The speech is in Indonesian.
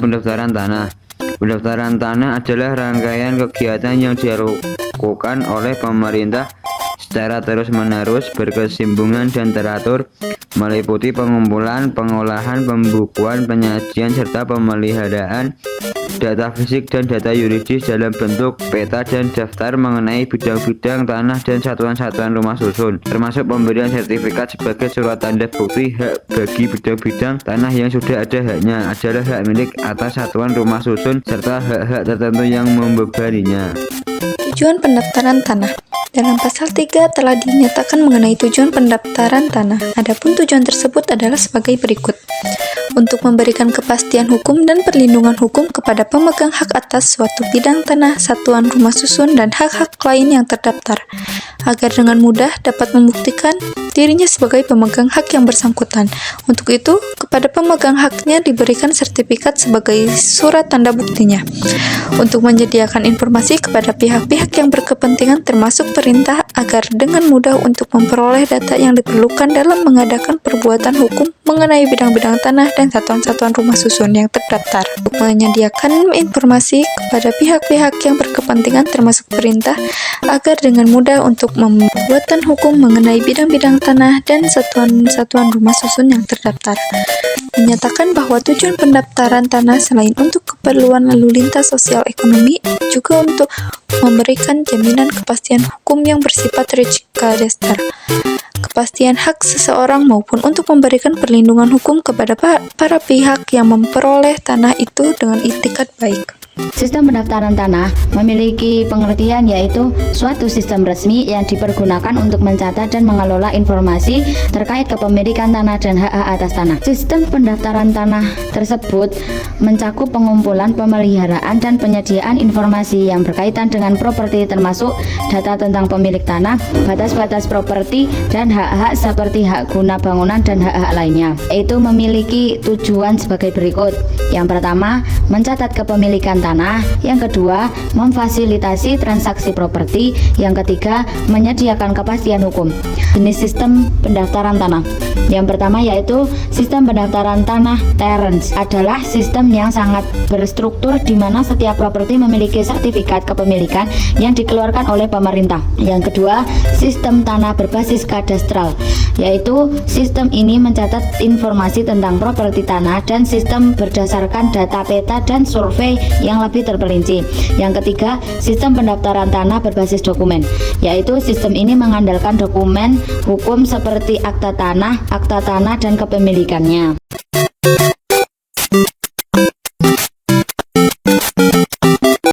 pendaftaran tanah. Pendaftaran tanah adalah rangkaian kegiatan yang dilakukan oleh pemerintah secara terus-menerus, berkesinambungan dan teratur, meliputi pengumpulan, pengolahan, pembukuan, penyajian, serta pemeliharaan data fisik dan data yuridis dalam bentuk peta dan daftar mengenai bidang-bidang tanah dan satuan-satuan rumah susun, termasuk pemberian sertifikat sebagai surat tanda bukti hak bagi bidang-bidang tanah yang sudah ada haknya adalah hak milik atas satuan rumah susun serta hak-hak tertentu yang membebaninya. Tujuan pendaftaran tanah. Dalam pasal 3 telah dinyatakan mengenai tujuan pendaftaran tanah. Adapun tujuan tersebut adalah sebagai berikut. Untuk memberikan kepastian hukum dan perlindungan hukum kepada pemegang hak atas suatu bidang tanah, satuan rumah susun, dan hak-hak lain yang terdaftar, agar dengan mudah dapat membuktikan dirinya sebagai pemegang hak yang bersangkutan. Untuk itu, kepada pemegang haknya diberikan sertifikat sebagai surat tanda buktinya. Untuk menyediakan informasi kepada pihak-pihak yang berkepentingan termasuk perintah agar dengan mudah untuk memperoleh data yang diperlukan dalam mengadakan perbuatan hukum mengenai bidang-bidang tanah dan satuan-satuan rumah susun yang terdaftar. Untuk menyediakan informasi kepada pihak-pihak yang berkepentingan termasuk perintah agar dengan mudah untuk membuatkan hukum mengenai bidang-bidang tanah dan satuan-satuan rumah susun yang terdaftar. Menyatakan bahwa tujuan pendaftaran tanah selain untuk keperluan lalu lintas sosial ekonomi juga untuk memberikan jaminan kepastian hukum yang bersifat resika dasar, kepastian hak seseorang maupun untuk memberikan perlindungan hukum kepada para pihak yang memperoleh tanah itu dengan itikat baik. Sistem pendaftaran tanah memiliki pengertian yaitu suatu sistem resmi yang dipergunakan untuk mencatat dan mengelola informasi terkait kepemilikan tanah dan hak-hak atas tanah. Sistem pendaftaran tanah tersebut mencakup pengumpulan, pemeliharaan, dan penyediaan informasi yang berkaitan dengan properti termasuk data tentang pemilik tanah, batas-batas properti, dan hak-hak seperti hak guna bangunan dan hak-hak lainnya. Itu memiliki tujuan sebagai berikut. Yang pertama, mencatat kepemilikan tanah. Yang kedua, memfasilitasi transaksi properti. Yang ketiga, menyediakan kepastian hukum. Jenis sistem pendaftaran tanah. Yang pertama yaitu sistem pendaftaran tanah terens, adalah sistem yang sangat berstruktur di mana setiap properti memiliki sertifikat kepemilikan yang dikeluarkan oleh pemerintah. Yang kedua, sistem tanah berbasis kadastral, yaitu sistem ini mencatat informasi tentang properti tanah dan sistem berdasarkan data peta dan survei yang lebih terperinci. Yang ketiga, sistem pendaftaran tanah berbasis dokumen, yaitu sistem ini mengandalkan dokumen hukum seperti akta tanah dan kepemilikannya.